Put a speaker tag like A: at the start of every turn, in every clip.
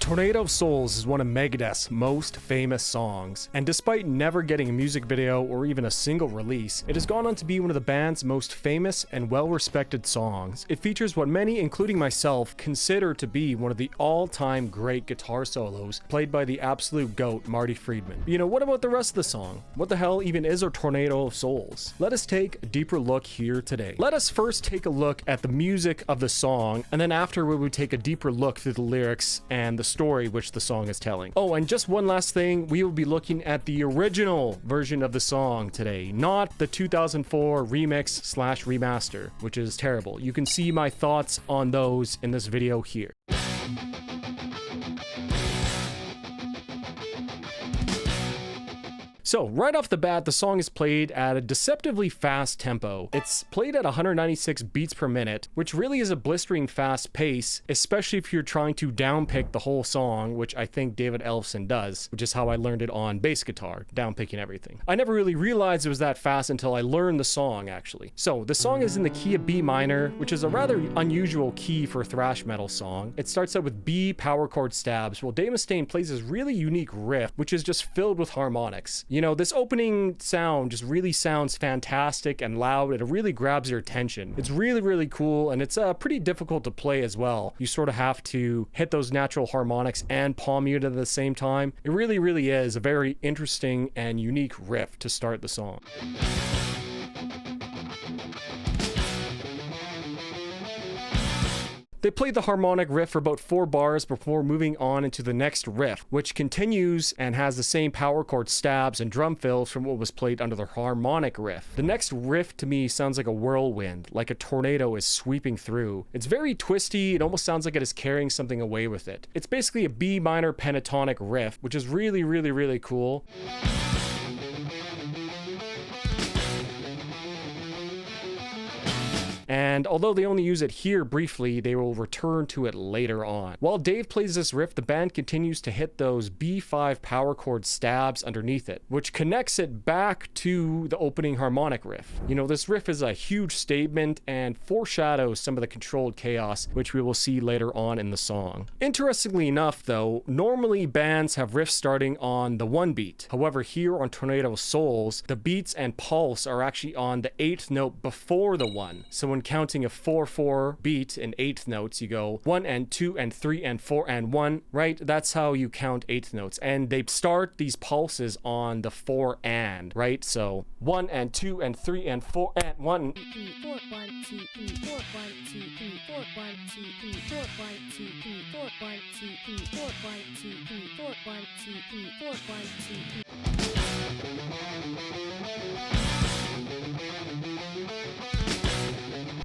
A: Tornado of Souls is one of Megadeth's most famous songs, and despite never getting a music video or even a single release, it has gone on to be one of the band's most famous and well-respected songs. It features what many, including myself, consider to be one of the all-time great guitar solos played by the absolute GOAT, Marty Friedman. You know, what about the rest of the song? What the hell even is a Tornado of Souls? Let us take a deeper look here today. Let us first take a look at the music of the song, and then after we would take a deeper look through the lyrics and the story which the song is telling. Oh, and just one last thing, we will be looking at the original version of the song today, not the 2004 remix/remaster, which is terrible. You can see my thoughts on those in this video here. So, right off the bat, the song is played at a deceptively fast tempo. It's played at 196 beats per minute, which really is a blistering fast pace, especially if you're trying to downpick the whole song, which I think David Ellefson does, which is how I learned it on bass guitar, downpicking everything. I never really realized it was that fast until I learned the song, actually. So, the song is in the key of B minor, which is a rather unusual key for a thrash metal song. It starts out with B power chord stabs, while Dave Mustaine plays this really unique riff, which is just filled with harmonics. You know, this opening sound just really sounds fantastic and loud, and it really grabs your attention. It's really, really cool, and it's pretty difficult to play as well. You sort of have to hit those natural harmonics and palm mute at the same time. It really, really is a very interesting and unique riff to start the song. They played the harmonic riff for about 4 bars before moving on into the next riff, which continues and has the same power chord stabs and drum fills from what was played under the harmonic riff. The next riff to me sounds like a whirlwind, like a tornado is sweeping through. It's very twisty, it almost sounds like it is carrying something away with it. It's basically a B minor pentatonic riff, which is really, really, really cool. And although they only use it here briefly, they will return to it later on. While Dave plays this riff, the band continues to hit those B5 power chord stabs underneath it, which connects it back to the opening harmonic riff. You know, this riff is a huge statement and foreshadows some of the controlled chaos, which we will see later on in the song. Interestingly enough, though, normally bands have riffs starting on the 1 beat. However, here on Tornado of Souls, the beats and pulse are actually on the 8th note before the 1. So when counting a 4/4 beat in 8th notes, you go 1 and 2 and 3 and 4 and 1, right? That's how you count 8th notes. And they start these pulses on the 4 and, right? So 1 and 2 and 3 and 4 and 1.
B: 3 4 1 2 3 4 1 2 3 4 1 2 3 4 1 2 3 4 1 2 3 4 1 2 3 4 1 2 3 4 1 2 3.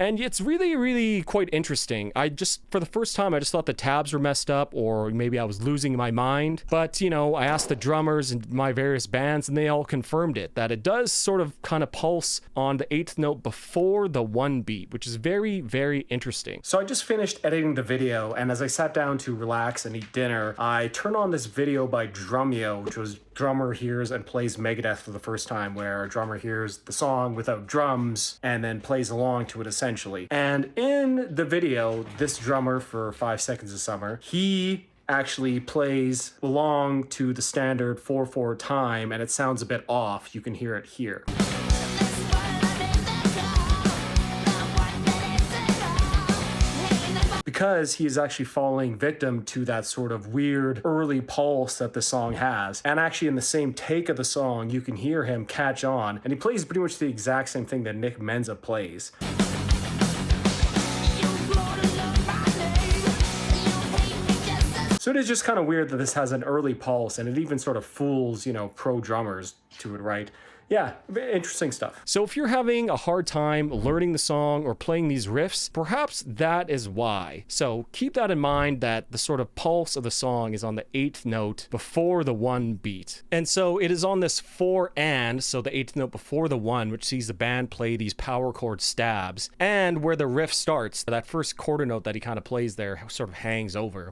A: And it's really, really quite interesting. For the first time, I just thought the tabs were messed up, or maybe I was losing my mind. But, you know, I asked the drummers in my various bands, and they all confirmed it, that it does sort of kind of pulse on the 8th note before the 1 beat, which is very, very interesting. So I just finished editing the video, and as I sat down to relax and eat dinner, I turned on this video by Drumeo, which was drummer hears and plays Megadeth for the first time, where a drummer hears the song without drums and then plays along to it essentially. And in the video, this drummer for 5 Seconds of Summer, he actually plays along to the standard 4/4 time, and it sounds a bit off. You can hear it here. Because he is actually falling victim to that sort of weird early pulse that the song has. And actually in the same take of the song, you can hear him catch on, and he plays pretty much the exact same thing that Nick Menza plays. So it is just kind of weird that this has an early pulse, and it even sort of fools, you know, pro drummers to it, right? Yeah, interesting stuff. So if you're having a hard time learning the song or playing these riffs, perhaps that is why. So keep that in mind, that the sort of pulse of the song is on the 8th note before the 1 beat. And so it is on this 4 and, so the 8th note before the 1, which sees the band play these power chord stabs, and where the riff starts, that first quarter note that he kind of plays there sort of hangs over.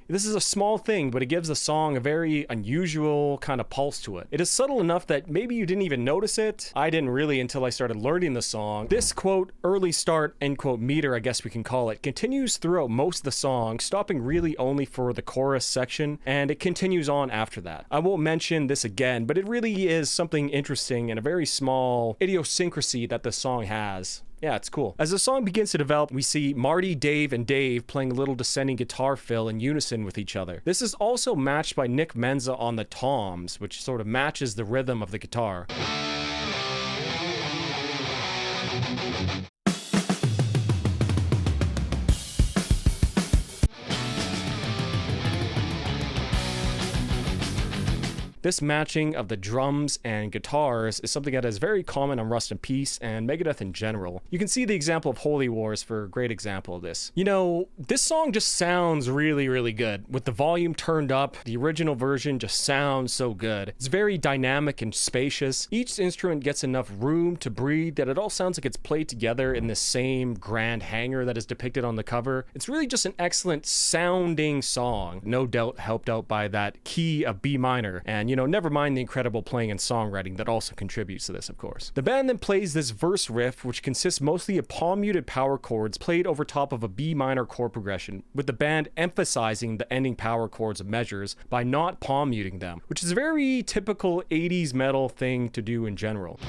A: This is a small thing, but it gives the song a very unusual kind of pulse to it. It is subtle enough that maybe you didn't even notice it. I didn't really until I started learning the song. This quote, early start, end quote, meter, I guess we can call it, continues throughout most of the song, stopping really only for the chorus section, and it continues on after that. I won't mention this again, but it really is something interesting and a very small idiosyncrasy that the song has. Yeah, it's cool. As the song begins to develop, we see Marty, Dave, and Dave playing a little descending guitar fill in unison with each other. This is also matched by Nick Menza on the toms, which sort of matches the rhythm of the guitar. This matching of the drums and guitars is something that is very common on Rust in Peace and Megadeth in general. You can see the example of Holy Wars for a great example of this. You know, this song just sounds really, really good. With the volume turned up, the original version just sounds so good. It's very dynamic and spacious. Each instrument gets enough room to breathe that it all sounds like it's played together in the same grand hangar that is depicted on the cover. It's really just an excellent sounding song, no doubt helped out by that key of B minor, and never mind the incredible playing and songwriting that also contributes to this, of course. The band then plays this verse riff, which consists mostly of palm-muted power chords played over top of a B minor chord progression, with the band emphasizing the ending power chords of measures by not palm-muting them, which is a very typical 80s metal thing to do in general.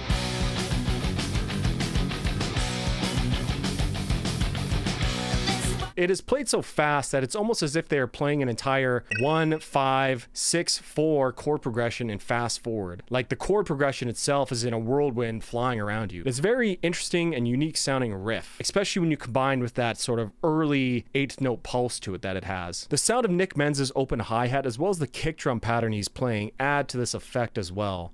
A: It is played so fast that it's almost as if they are playing an entire 1-5-6-4 chord progression in fast forward. Like the chord progression itself is in a whirlwind flying around you. It's very interesting and unique sounding riff, especially when you combine with that sort of early 8th note pulse to it that it has. The sound of Nick Menza's open hi-hat as well as the kick drum pattern he's playing add to this effect as well.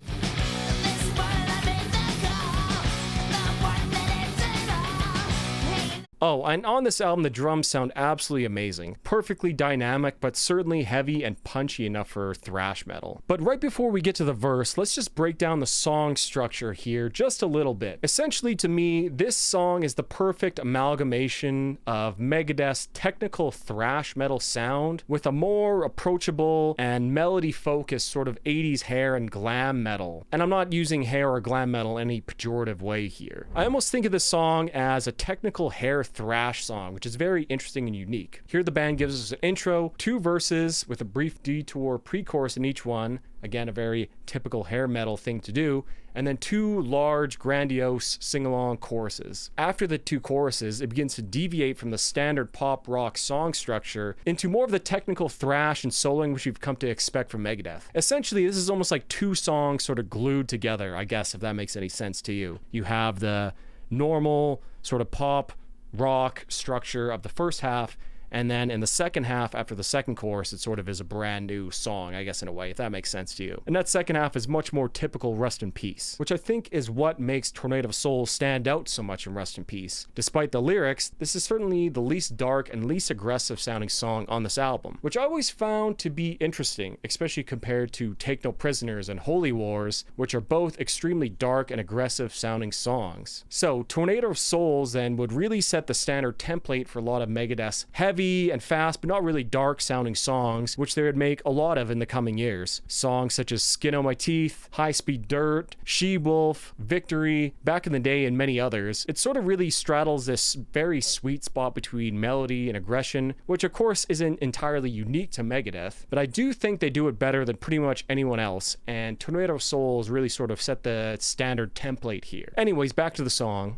A: Oh, and on this album, the drums sound absolutely amazing. Perfectly dynamic, but certainly heavy and punchy enough for thrash metal. But right before we get to the verse, let's just break down the song structure here just a little bit. Essentially, to me, this song is the perfect amalgamation of Megadeth's technical thrash metal sound with a more approachable and melody-focused sort of 80s hair and glam metal. And I'm not using hair or glam metal in any pejorative way here. I almost think of this song as a technical hair thrash song, which is very interesting and unique. Here the band gives us an intro, 2 verses with a brief detour pre-chorus in each one, again a very typical hair metal thing to do, and then 2 large grandiose sing-along choruses. After the 2 choruses, it begins to deviate from the standard pop rock song structure into more of the technical thrash and soloing which you've come to expect from Megadeth. Essentially, this is almost like 2 songs sort of glued together, I guess, if that makes any sense to you. You have the normal sort of pop rock structure of the first half, and then in the second half, after the second chorus, it sort of is a brand new song, I guess, in a way, if that makes sense to you. And that second half is much more typical Rust in Peace, which I think is what makes Tornado of Souls stand out so much in Rust in Peace. Despite the lyrics, this is certainly the least dark and least aggressive sounding song on this album, which I always found to be interesting, especially compared to Take No Prisoners and Holy Wars, which are both extremely dark and aggressive sounding songs. So Tornado of Souls then would really set the standard template for a lot of Megadeth's heavy and fast but not really dark sounding songs, which they would make a lot of in the coming years. Songs such as Skin on My Teeth, High Speed Dirt, She-Wolf, Victory, Back in the Day, and many others. It sort of really straddles this very sweet spot between melody and aggression, which of course isn't entirely unique to Megadeth, but I do think they do it better than pretty much anyone else, and Tornado of Souls really sort of set the standard template here. Anyways, back to the song.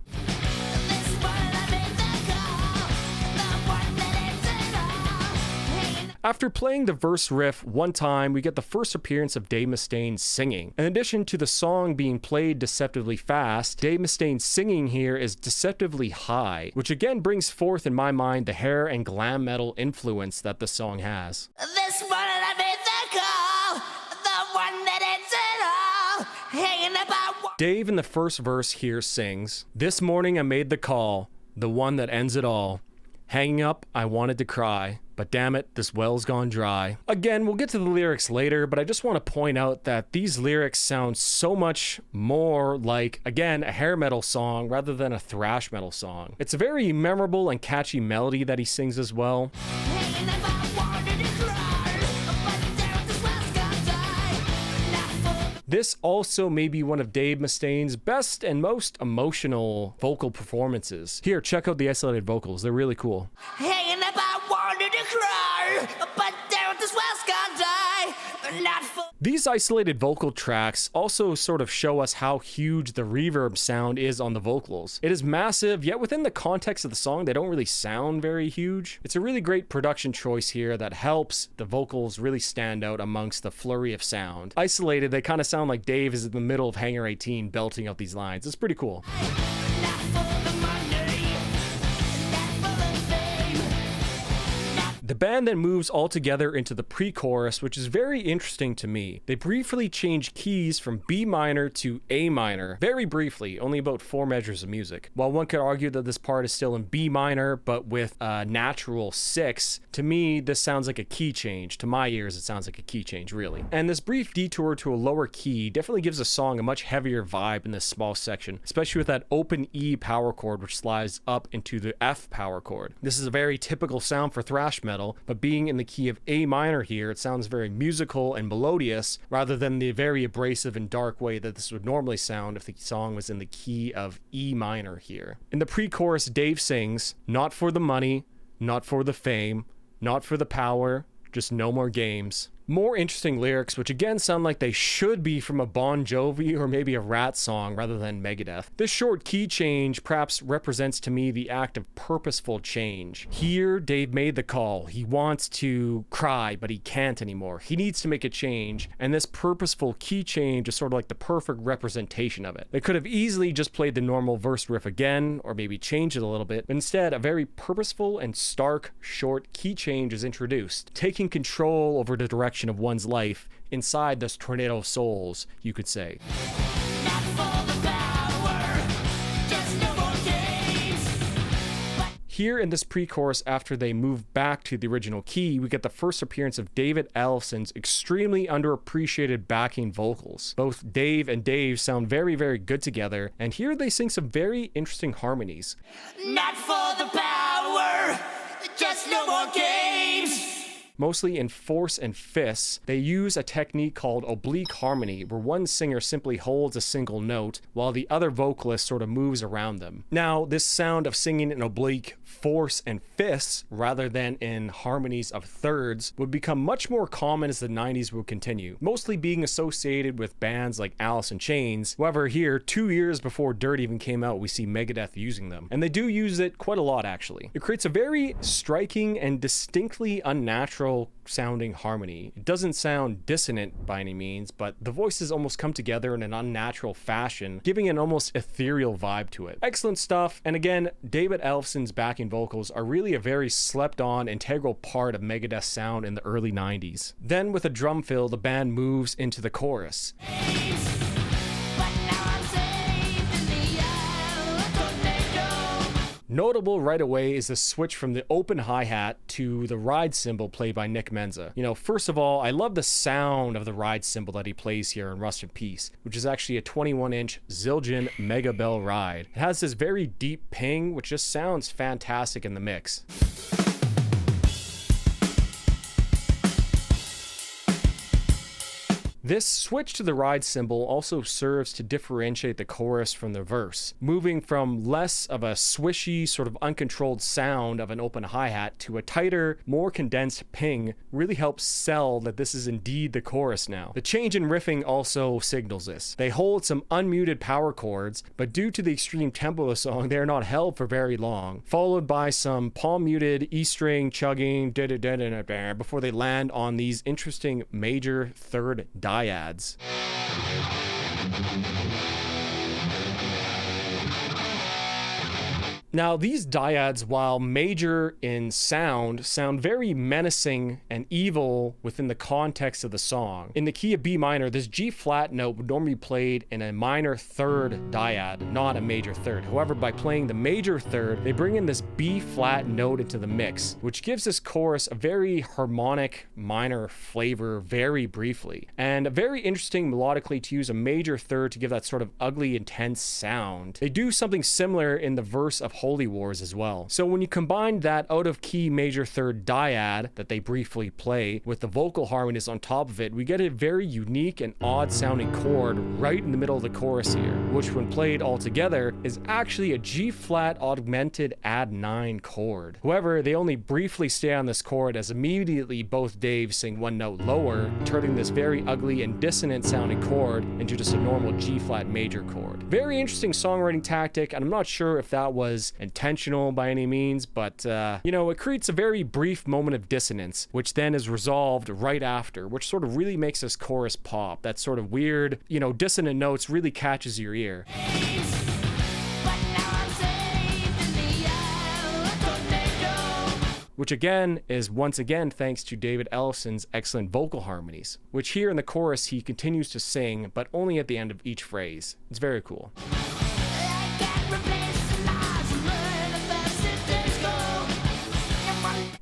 A: After playing the verse riff one time, we get the first appearance of Dave Mustaine singing. In addition to the song being played deceptively fast, Dave Mustaine's singing here is deceptively high, which again brings forth in my mind the hair and glam metal influence that the song has. This morning I made the call, the one that ends it all, hanging about. Dave in the first verse here sings, "This morning I made the call, the one that ends it all. Hanging up, I wanted to cry, but damn it, this well's gone dry." Again, we'll get to the lyrics later, but I just want to point out that these lyrics sound so much more like, again, a hair metal song rather than a thrash metal song. It's a very memorable and catchy melody that he sings as well. Hanging up, I wanted to cry. This also may be one of Dave Mustaine's best and most emotional vocal performances. Here, check out the isolated vocals. They're really cool.
C: Hanging up, I wanted to cry, but there this was gonna die. Not for
A: These isolated vocal tracks also sort of show us how huge the reverb sound is on the vocals. It is massive, yet within the context of the song, they don't really sound very huge. It's a really great production choice here that helps the vocals really stand out amongst the flurry of sound. Isolated, they kind of sound like Dave is in the middle of Hangar 18 belting out these lines. It's pretty cool.
C: not for the money, not for the fame.
A: The band then moves all together into the pre-chorus, which is very interesting to me. They briefly change keys from B minor to A minor, very briefly, only about 4 measures of music. While one could argue that this part is still in B minor, but with a natural 6, to me, this sounds like a key change. To my ears, it sounds like a key change, really. And this brief detour to a lower key definitely gives the song a much heavier vibe in this small section, especially with that open E power chord, which slides up into the F power chord. This is a very typical sound for thrash metal, but being in the key of A minor here, it sounds very musical and melodious rather than the very abrasive and dark way that this would normally sound if the song was in the key of E minor here. In the pre-chorus, Dave sings, "Not for the money, not for the fame, not for the power, just no more games." More interesting lyrics, which again sound like they should be from a Bon Jovi or maybe a Rat song rather than Megadeth. This short key change perhaps represents to me the act of purposeful change. Here, Dave made the call. He wants to cry, but he can't anymore. He needs to make a change, and this purposeful key change is sort of like the perfect representation of it. They could have easily just played the normal verse riff again, or maybe changed it a little bit, but instead, a very purposeful and stark short key change is introduced, taking control over the direction of one's life inside this tornado of souls, you could say.
C: Not for the power, just no more games.
A: Here in this pre-chorus, after they move back to the original key, we get the first appearance of David Ellison's extremely underappreciated backing vocals. Both Dave and Dave sound very, very good together, and here they sing some very interesting harmonies.
C: Not for the power, just no more games.
A: Mostly in fourths and fifths, they use a technique called oblique harmony, where one singer simply holds a single note while the other vocalist sort of moves around them. Now, this sound of singing in oblique fourths and fifths rather than in harmonies of thirds would become much more common as the 90s would continue, mostly being associated with bands like Alice in Chains. However, here, 2 years before Dirt even came out, we see Megadeth using them. And they do use it quite a lot, actually. It creates a very striking and distinctly unnatural sounding harmony. It doesn't sound dissonant by any means, but the voices almost come together in an unnatural fashion, giving an almost ethereal vibe to it. Excellent stuff, and again, David Ellison's backing vocals are really a very slept-on, integral part of Megadeth's sound in the early 90s. Then, with a drum fill, the band moves into the chorus.
C: But now I'm saved in the eye of a tornado.
A: Notable right away is the switch from the open hi-hat to the ride cymbal played by Nick Menza. You know, first of all, I love the sound of the ride cymbal that he plays here in Rust in Peace, which is actually a 21-inch Zildjian Mega Bell ride. It has this very deep ping, which just sounds fantastic in the mix. This switch to the ride cymbal also serves to differentiate the chorus from the verse, moving from less of a swishy, sort of uncontrolled sound of an open hi-hat to a tighter, more condensed ping really helps sell that this is indeed the chorus now. The change in riffing also signals this. They hold some unmuted power chords, but due to the extreme tempo of the song, they are not held for very long, followed by some palm-muted E-string chugging before they land on these interesting major third dyads. Now, these dyads, while major in sound very menacing and evil within the context of the song. In the key of B minor, this G flat note would normally be played in a minor third dyad, not a major third. However, by playing the major third, they bring in this B flat note into the mix, which gives this chorus a very harmonic minor flavor very briefly, and very interesting melodically to use a major third to give that sort of ugly, intense sound. They do something similar in the verse of Holy Wars as well. So when you combine that out of key major third dyad that they briefly play with the vocal harmonies on top of it, we get a very unique and odd sounding chord right in the middle of the chorus here, which when played all together is actually a G flat augmented add 9 chord. However, they only briefly stay on this chord as immediately both Daves sing one note lower, turning this very ugly and dissonant sounding chord into just a normal G flat major chord. Very interesting songwriting tactic, and I'm not sure if that was intentional by any means, but it creates a very brief moment of dissonance, which then is resolved right after, which sort of really makes this chorus pop. That sort of weird, dissonant notes really catches your ear.
C: But now I'm saved in the eye of a tornado.
A: Which again is once again thanks to David Ellison's excellent vocal harmonies, which here in the chorus he continues to sing, but only at the end of each phrase. It's very cool.
C: I can't replace the lies and learn the best days go.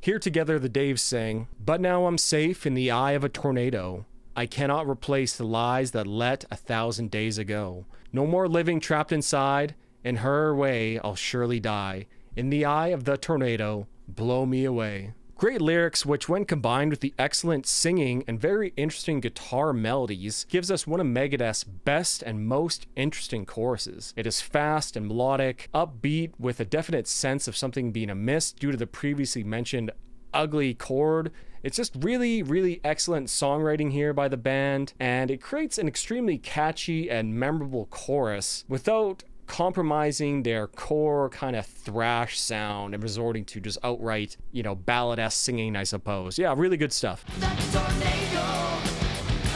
A: Here together the Daves sing, "But now I'm safe in the eye of a tornado. I cannot replace the lies that let 1,000 days ago. No more living trapped inside. In her way I'll surely die. In the eye of the tornado, blow me away." Great lyrics, which when combined with the excellent singing and very interesting guitar melodies, gives us one of Megadeth's best and most interesting choruses. It is fast and melodic, upbeat, with a definite sense of something being amiss due to the previously mentioned ugly chord. It's just really, really excellent songwriting here by the band, and it creates an extremely catchy and memorable chorus without compromising their core kind of thrash sound and resorting to just outright, ballad-esque singing, I suppose. Yeah, really good stuff.
C: The tornado,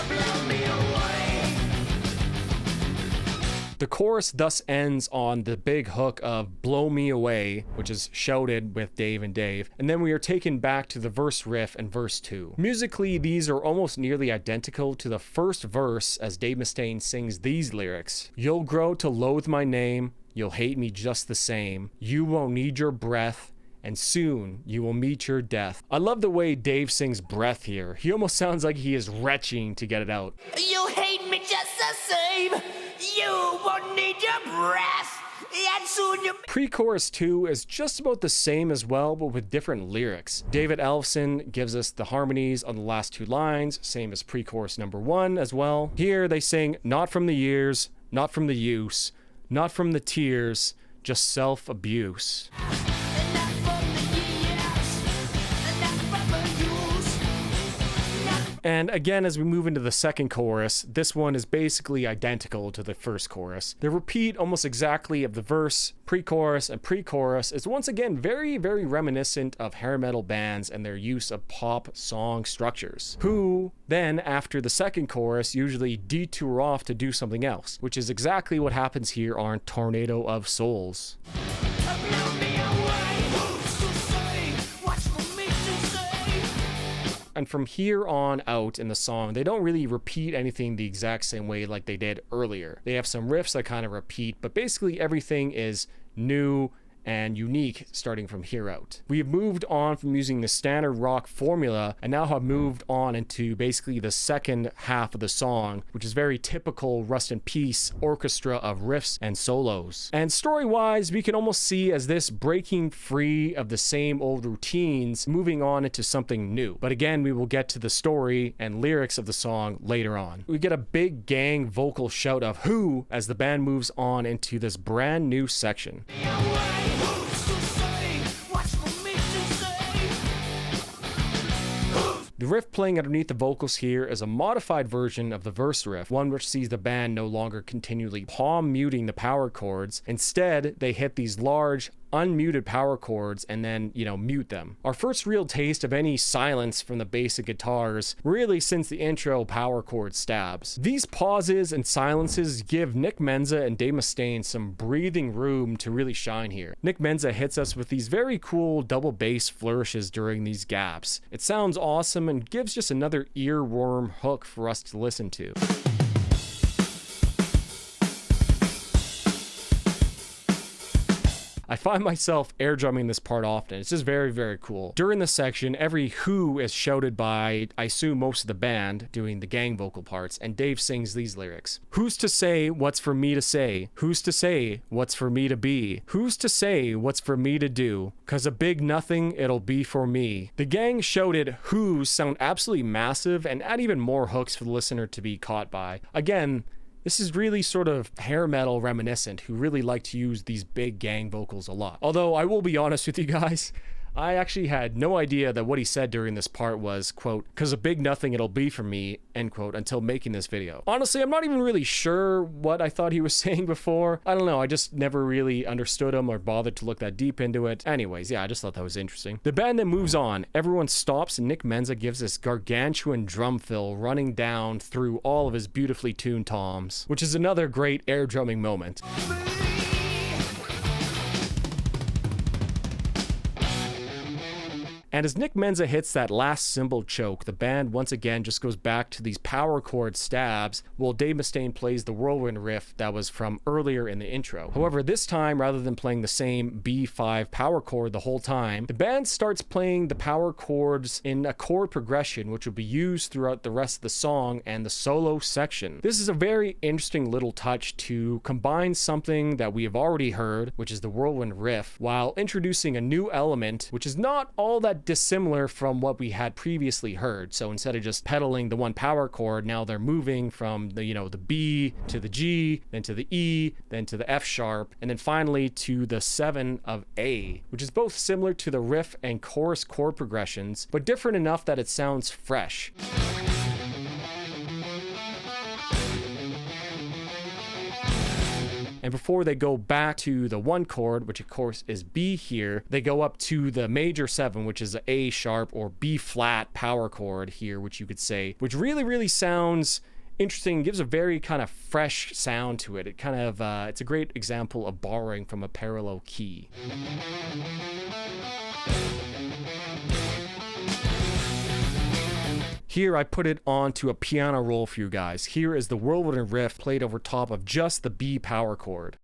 C: blow me away.
A: The chorus thus ends on the big hook of "Blow Me Away," which is shouted with Dave and Dave, and then we are taken back to the verse riff and verse 2. Musically, these are almost nearly identical to the first verse as Dave Mustaine sings these lyrics. "You'll grow to loathe my name, you'll hate me just the same, you won't need your breath, and soon you will meet your death." I love the way Dave sings breath here. He almost sounds like he is retching to get it out.
C: You hate me just the same. You won't need your breath. And soon you.
A: Pre-chorus 2 is just about the same as well, but with different lyrics. David Ellefson gives us the harmonies on the last 2 lines, same as pre-chorus number 1 as well. Here they sing, "Not from the years, not from the use, not from the tears, just self-abuse."
C: Not from the years, not from the use.
A: And again, as we move into the second chorus, this one is basically identical to the first chorus. The repeat almost exactly of the verse, pre-chorus, and pre-chorus is once again very, very reminiscent of hair metal bands and their use of pop song structures, who then, after the second chorus, usually detour off to do something else, which is exactly what happens here on Tornado of Souls.
C: Blow me away. Who's to say what's for me to say?
A: And from here on out in the song, they don't really repeat anything the exact same way like they did earlier. They have some riffs that kind of repeat, but basically everything is new and unique starting from here out. We have moved on from using the standard rock formula and now have moved on into basically the second half of the song, which is very typical Rust in Peace orchestra of riffs and solos. And story-wise, we can almost see as this breaking free of the same old routines, moving on into something new. But again, we will get to the story and lyrics of the song later on. We get a big gang vocal shout of "Who" as the band moves on into this brand new section.
C: Who's to say what's for me to say?
A: The riff playing underneath the vocals here is a modified version of the verse riff, one which sees the band no longer continually palm muting the power chords. Instead, they hit these large, unmuted power chords and then, mute them. Our first real taste of any silence from the basic guitars, really since the intro power chord stabs. These pauses and silences give Nick Menza and Dave Mustaine some breathing room to really shine here. Nick Menza hits us with these very cool double bass flourishes during these gaps. It sounds awesome and gives just another earworm hook for us to listen to. I find myself air drumming this part often. It's just very, very cool. During the section, every who is shouted by, I assume, most of the band doing the gang vocal parts, and Dave sings these lyrics. Who's to say what's for me to say? Who's to say what's for me to be? Who's to say what's for me to do? 'Cause a big nothing it'll be for me. The gang shouted who's sound absolutely massive and add even more hooks for the listener to be caught by. Again, this is really sort of hair metal reminiscent, who really like to use these big gang vocals a lot. Although I will be honest with you guys, I actually had no idea that what he said during this part was, quote, 'cause a big nothing it'll be for me, end quote, until making this video. Honestly, I'm not even really sure what I thought he was saying before. I don't know, I just never really understood him or bothered to look that deep into it. Anyways, yeah, I just thought that was interesting. The band then moves on. Everyone stops and Nick Menza gives this gargantuan drum fill running down through all of his beautifully tuned toms, which is another great air drumming moment. And as Nick Menza hits that last cymbal choke, the band once again just goes back to these power chord stabs while Dave Mustaine plays the whirlwind riff that was from earlier in the intro. However, this time, rather than playing the same B5 power chord the whole time, the band starts playing the power chords in a chord progression which will be used throughout the rest of the song and the solo section. This is a very interesting little touch to combine something that we have already heard, which is the whirlwind riff, while introducing a new element which is not all that dissimilar from what we had previously heard. So instead of just pedaling the one power chord, now they're moving from the, the B to the G, then to the E, then to the F sharp, and then finally to the 7 of A, which is both similar to the riff and chorus chord progressions, but different enough that it sounds fresh. And before they go back to the 1 chord, which of course is B here, they go up to the major 7, which is a A sharp or B flat power chord here, which you could say, which really sounds interesting, gives a very kind of fresh sound to it. It kind of, it's a great example of borrowing from a parallel key. Here I put it onto a piano roll for you guys. Here is the whirlwind riff played over top of just the B power chord.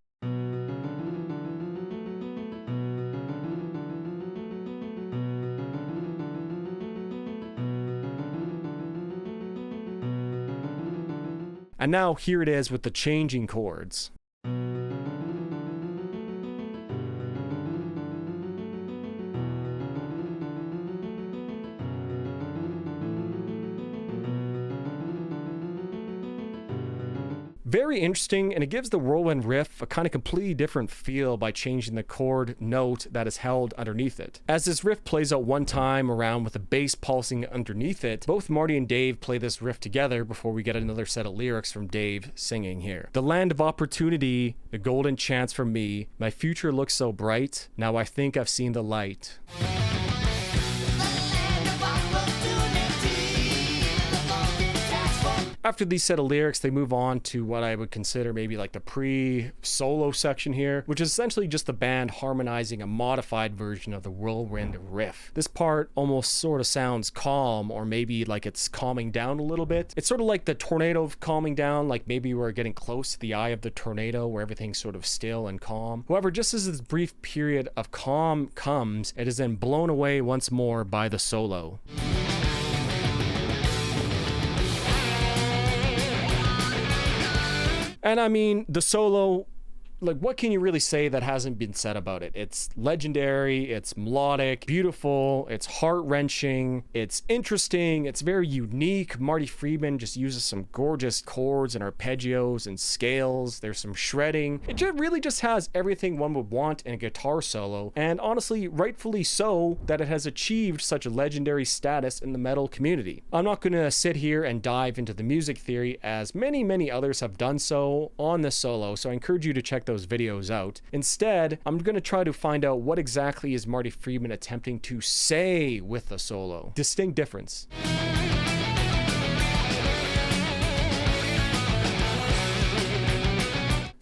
A: And now here it is with the changing chords. Very interesting, and it gives the whirlwind riff a kind of completely different feel by changing the chord note that is held underneath it. As this riff plays out one time around with the bass pulsing underneath it, both Marty and Dave play this riff together before we get another set of lyrics from Dave singing here. The land of opportunity, the golden chance for me, my future looks so bright, now I think I've seen the light. After these set of lyrics, they move on to what I would consider maybe like the pre-solo section here, which is essentially just the band harmonizing a modified version of the whirlwind riff. This part almost sort of sounds calm, or maybe like it's calming down a little bit. It's sort of like the tornado calming down, like maybe we're getting close to the eye of the tornado where everything's sort of still and calm. However, just as this brief period of calm comes, it is then blown away once more by the solo. And I mean, the solo, like, what can you really say that hasn't been said about it? It's legendary, it's melodic, beautiful, it's heart-wrenching, it's interesting, it's very unique. Marty Friedman just uses some gorgeous chords and arpeggios and scales. There's some shredding. It really just has everything one would want in a guitar solo, and honestly, rightfully so, that it has achieved such a legendary status in the metal community. I'm not gonna sit here and dive into the music theory, as many others have done so on this solo, so I encourage you to check those videos out. Instead, I'm going to try to find out what exactly is Marty Friedman attempting to say with the solo. Distinct difference.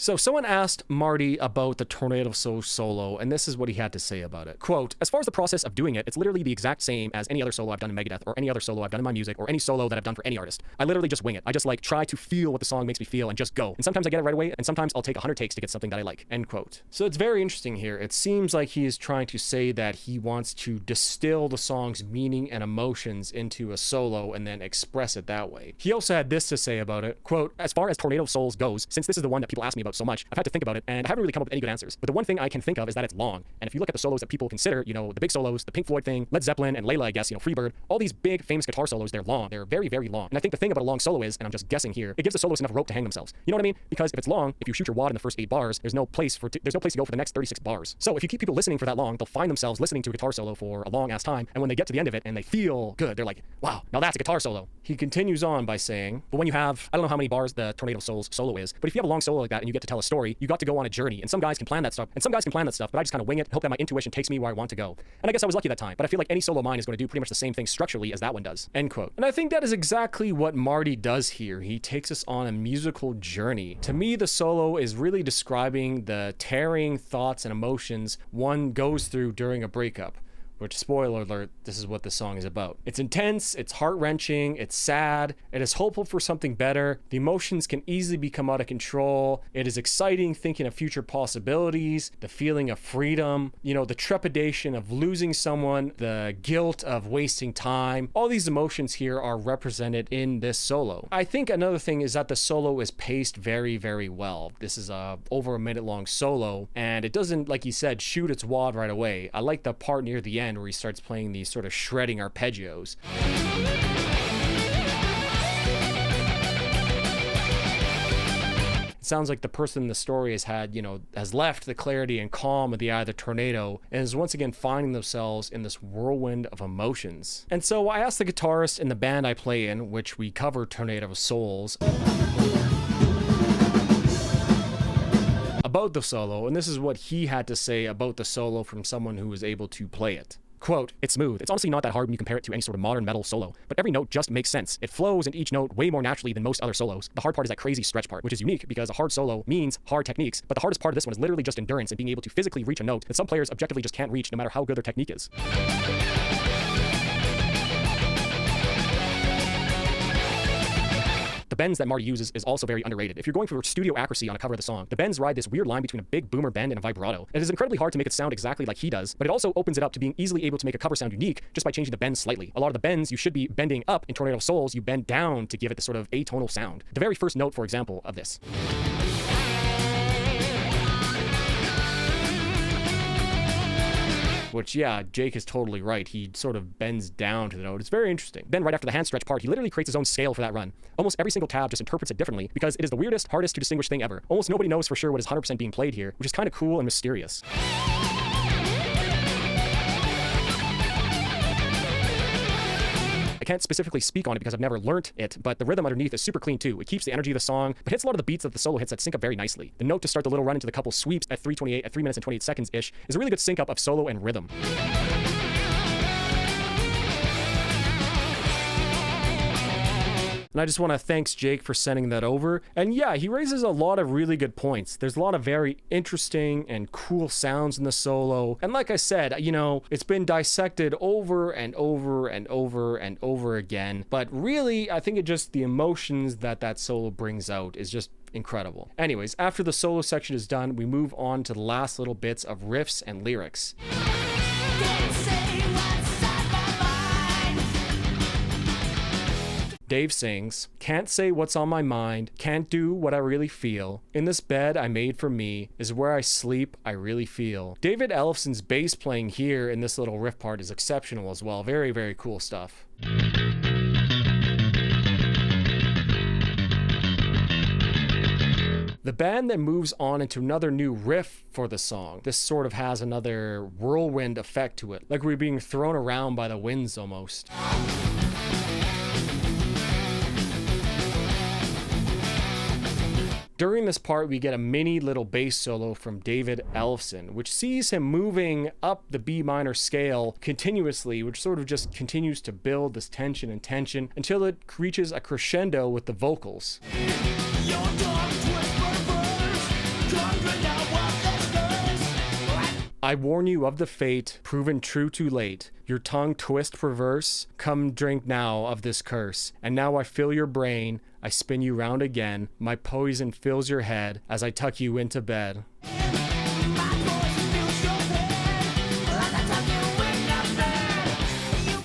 A: So someone asked Marty about the Tornado of Souls solo, and this is what he had to say about it. Quote, as far as the process of doing it, it's literally the exact same as any other solo I've done in Megadeth, or any other solo I've done in my music, or any solo that I've done for any artist. I literally just wing it. I just like try to feel what the song makes me feel and just go. And sometimes I get it right away, and sometimes I'll take 100 takes to get something that I like. End quote. So it's very interesting here. It seems like he is trying to say that he wants to distill the song's meaning and emotions into a solo and then express it that way. He also had this to say about it. Quote, as far as Tornado of Souls goes, since this is the one that people ask me about so much, I've had to think about it, and I haven't really come up with any good answers. But the one thing I can think of is that it's long. And if you look at the solos that people consider, you know, the big solos, the Pink Floyd thing, Led Zeppelin, and Layla, I guess, you know, Freebird, all these big famous guitar solos, they're long. They're very, very long. And I think the thing about a long solo is, and I'm just guessing here, it gives the soloist enough rope to hang themselves. You know what I mean? Because if it's long, if you shoot your wad in the first 8 bars, there's no place to go for the next 36 bars. So if you keep people listening for that long, they'll find themselves listening to a guitar solo for a long ass time. And when they get to the end of it and they feel good, they're like, wow, now that's a guitar solo. He continues on by saying, but when you have, I don't know how many bars the Tornado of Souls solo is, but if you have a long solo like that and you get to tell a story, you got to go on a journey. And some guys can plan that stuff, but I just kind of wing it, hope that my intuition takes me where I want to go. And I guess I was lucky that time, but I feel like any solo of mine is going to do pretty much the same thing structurally as that one does. End quote. And I think that is exactly what Marty does here. He takes us on a musical journey. To me, the solo is really describing the tearing thoughts and emotions one goes through during a breakup. Which, spoiler alert, this is what the song is about. It's intense, it's heart-wrenching, it's sad, it is hopeful for something better, the emotions can easily become out of control, it is exciting thinking of future possibilities, the feeling of freedom, you know, the trepidation of losing someone, the guilt of wasting time. All these emotions here are represented in this solo. I think another thing is that the solo is paced very, very well. This is a over a minute long solo, and it doesn't, like he said, shoot its wad right away. I like the part near the end where he starts playing these sort of shredding arpeggios. It sounds like the person in the story has left the clarity and calm of the eye of the tornado and is once again finding themselves in this whirlwind of emotions. And so I asked the guitarist in the band I play in, which we cover Tornado of Souls, about the solo, and this is what he had to say about the solo from someone who was able to play it. Quote, it's smooth. It's honestly not that hard when you compare it to any sort of modern metal solo, but every note just makes sense. It flows in each note way more naturally than most other solos. The hard part is that crazy stretch part, which is unique because a hard solo means hard techniques, but the hardest part of this one is literally just endurance and being able to physically reach a note that some players objectively just can't reach no matter how good their technique is. The bends that Marty uses is also very underrated. If you're going for studio accuracy on a cover of the song, the bends ride this weird line between a big boomer bend and a vibrato. It is incredibly hard to make it sound exactly like he does, but it also opens it up to being easily able to make a cover sound unique just by changing the bends slightly. A lot of the bends you should be bending up in Tornado of Souls, you bend down to give it this sort of atonal sound. The very first note, for example, of this. Which, yeah, Jake is totally right. He sort of bends down to the note. It's very interesting. Then right after the hand stretch part, he literally creates his own scale for that run. Almost every single tab just interprets it differently because it is the weirdest, hardest to distinguish thing ever. Almost nobody knows for sure what is 100% being played here, which is kind of cool and mysterious. I can't specifically speak on it because I've never learnt it, but the rhythm underneath is super clean too. It keeps the energy of the song, but hits a lot of the beats that the solo hits that sync up very nicely. The note to start the little run into the couple sweeps at 3 minutes and 28 seconds-ish is a really good sync up of solo and rhythm. And I just want to thank Jake for sending that over. And yeah, he raises a lot of really good points. There's a lot of very interesting and cool sounds in the solo. And like I said, you know, it's been dissected over and over and over and over again. But really, I think the emotions that solo brings out is just incredible. Anyways, after the solo section is done, we move on to the last little bits of riffs and lyrics. Dave sings, can't say what's on my mind, can't do what I really feel. In this bed I made for me is where I sleep, I really feel. David Ellefson's bass playing here in this little riff part is exceptional as well. Very, very cool stuff. The band then moves on into another new riff for the song. This sort of has another whirlwind effect to it, like we're being thrown around by the winds almost. During this part, we get a mini little bass solo from David Ellefson, which sees him moving up the B minor scale continuously, which sort of just continues to build this tension and tension until it reaches a crescendo with the vocals. I warn you of the fate, proven true too late. Your tongue twist perverse, come drink now of this curse. And now I fill your brain, I spin you round again. My poison fills your head as I tuck you into bed.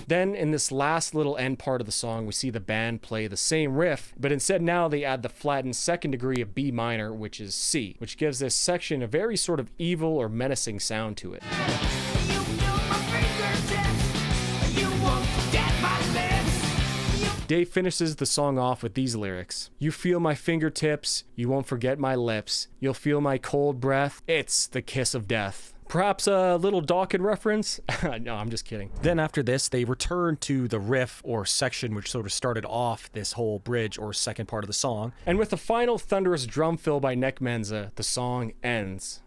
A: Then in this last little end part of the song, we see the band play the same riff, but instead now they add the flattened second degree of B minor, which is C, which gives this section a very sort of evil or menacing sound to it. Dave finishes the song off with these lyrics. You feel my fingertips, you won't forget my lips, you'll feel my cold breath, it's the kiss of death. Perhaps a little Dawkins reference? No, I'm just kidding. Then after this, they return to the riff or section which sort of started off this whole bridge or second part of the song. And with the final thunderous drum fill by Nick Menza, the song ends.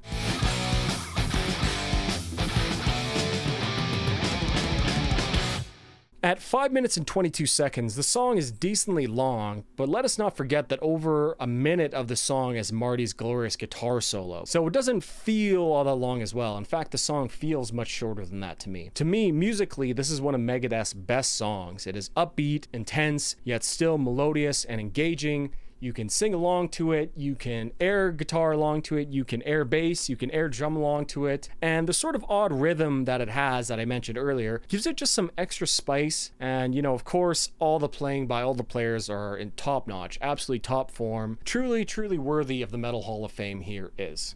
A: At 5 minutes and 22 seconds, the song is decently long, but let us not forget that over a minute of the song is Marty's glorious guitar solo. So it doesn't feel all that long as well. In fact, the song feels much shorter than that to me. To me, musically, this is one of Megadeth's best songs. It is upbeat, intense, yet still melodious and engaging. You can sing along to it, you can air guitar along to it, you can air bass, you can air drum along to it, and the sort of odd rhythm that it has that I mentioned earlier gives it just some extra spice. And you know, of course, all the playing by all the players are in top notch, absolutely top form, truly worthy of the Metal Hall of Fame here is.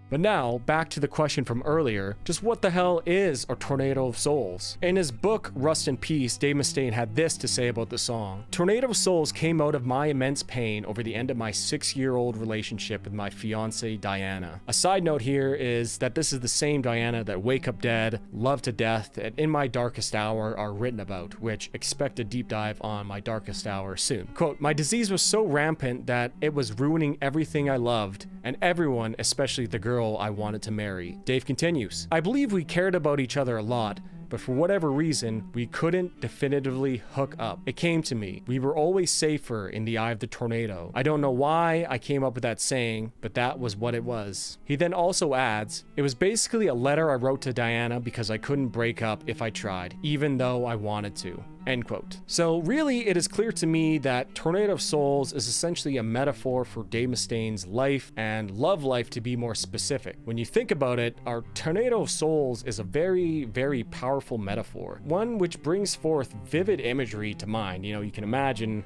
A: But now, back to the question from earlier, just what the hell is a Tornado of Souls? In his book, Rust in Peace, Dave Mustaine had this to say about the song. Tornado of Souls came out of my immense pain over the end of my 6-year-old relationship with my fiancée, Diana. A side note here is that this is the same Diana that Wake Up Dead, Love to Death, and In My Darkest Hour are written about, which expect a deep dive on My Darkest Hour soon. Quote, my disease was so rampant that it was ruining everything I loved, and everyone, especially the girl I wanted to marry. Dave continues, I believe we cared about each other a lot, but for whatever reason, we couldn't definitively hook up. It came to me. We were always safer in the eye of the tornado. I don't know why I came up with that saying, but that was what it was. He then also adds, it was basically a letter I wrote to Diana because I couldn't break up if I tried, even though I wanted to. End quote. So really, it is clear to me that Tornado of Souls is essentially a metaphor for Dave Mustaine's life and love life, to be more specific. When you think about it, our Tornado of Souls is a very powerful metaphor, one which brings forth vivid imagery to mind. You know, you can imagine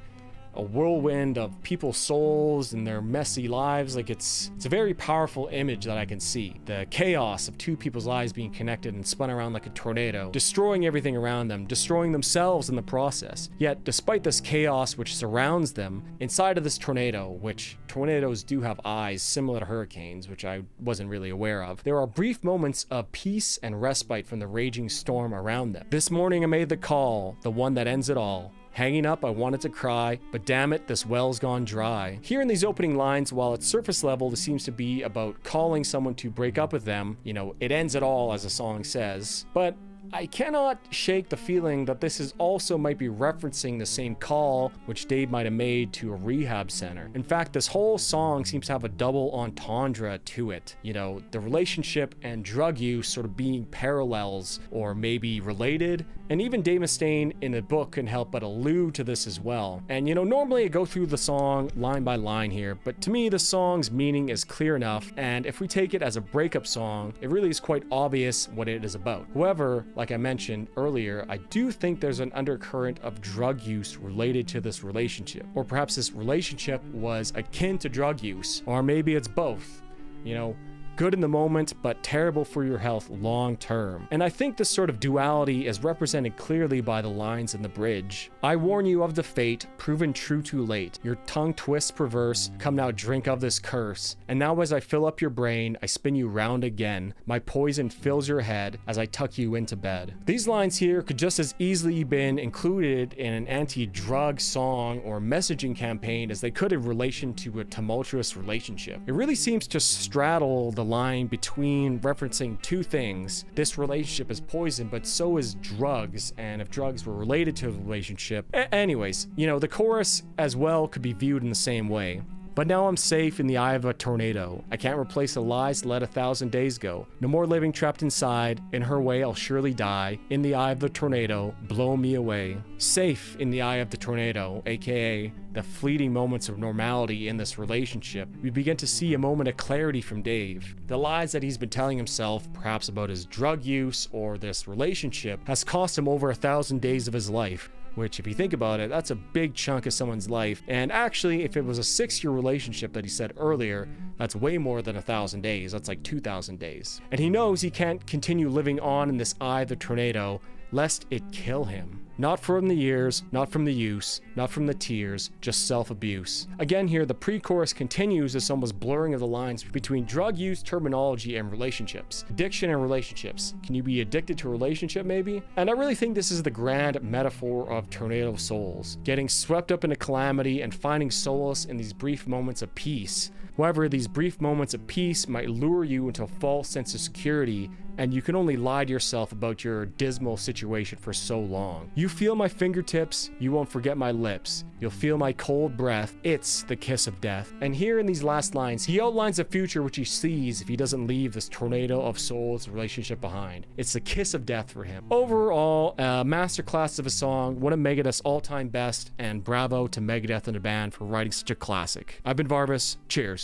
A: a whirlwind of people's souls and their messy lives. Like it's a very powerful image that I can see. The chaos of two people's lives being connected and spun around like a tornado, destroying everything around them, destroying themselves in the process. Yet, despite this chaos which surrounds them, inside of this tornado, which tornadoes do have eyes similar to hurricanes, which I wasn't really aware of, there are brief moments of peace and respite from the raging storm around them. This morning I made the call, the one that ends it all. Hanging up, I wanted to cry, but damn it, this well's gone dry. Here in these opening lines, while at surface level, this seems to be about calling someone to break up with them, you know, it ends it all, as the song says, but I cannot shake the feeling that this is also might be referencing the same call which Dave might have made to a rehab center. In fact, this whole song seems to have a double entendre to it. You know, the relationship and drug use sort of being parallels or maybe related. And even Dave Mustaine in the book can help but allude to this as well. And you know, normally I go through the song line by line here, but to me the song's meaning is clear enough, and if we take it as a breakup song, it really is quite obvious what it is about. However, like I mentioned earlier, I do think there's an undercurrent of drug use related to this relationship. Or perhaps this relationship was akin to drug use, or maybe it's both. You know, good in the moment, but terrible for your health long term. And I think this sort of duality is represented clearly by the lines in the bridge. I warn you of the fate, proven true too late. Your tongue twists perverse, come now drink of this curse. And now as I fill up your brain, I spin you round again. My poison fills your head as I tuck you into bed. These lines here could just as easily been included in an anti-drug song or messaging campaign as they could in relation to a tumultuous relationship. It really seems to straddle the line between referencing two things. This relationship is poison, but so is drugs, and if drugs were related to the relationship. Anyways, you know, the chorus as well could be viewed in the same way. But now I'm safe in the eye of a tornado. I can't replace the lies that let 1,000 days go. No more living trapped inside. In her way, I'll surely die. In the eye of the tornado, blow me away. Safe in the eye of the tornado, aka the fleeting moments of normality in this relationship, we begin to see a moment of clarity from Dave. The lies that he's been telling himself, perhaps about his drug use or this relationship, has cost him over 1,000 days of his life. Which, if you think about it, that's a big chunk of someone's life. And actually, if it was a 6-year relationship that he said earlier, that's way more than 1,000 days. That's like 2,000 days. And he knows he can't continue living on in this eye of the tornado, lest it kill him. Not from the years, not from the use, not from the tears, just self-abuse. Again here, the pre-chorus continues as almost blurring of the lines between drug use, terminology, and relationships. Addiction and relationships. Can you be addicted to a relationship maybe? And I really think this is the grand metaphor of tornado souls. Getting swept up in a calamity and finding solace in these brief moments of peace. However, these brief moments of peace might lure you into a false sense of security, and you can only lie to yourself about your dismal situation for so long. You feel my fingertips, you won't forget my lips. You'll feel my cold breath, it's the kiss of death. And here in these last lines, he outlines a future which he sees if he doesn't leave this tornado of souls relationship behind. It's the kiss of death for him. Overall, a masterclass of a song, one of Megadeth's all-time best, and bravo to Megadeth and the band for writing such a classic. I've been Varvis, cheers.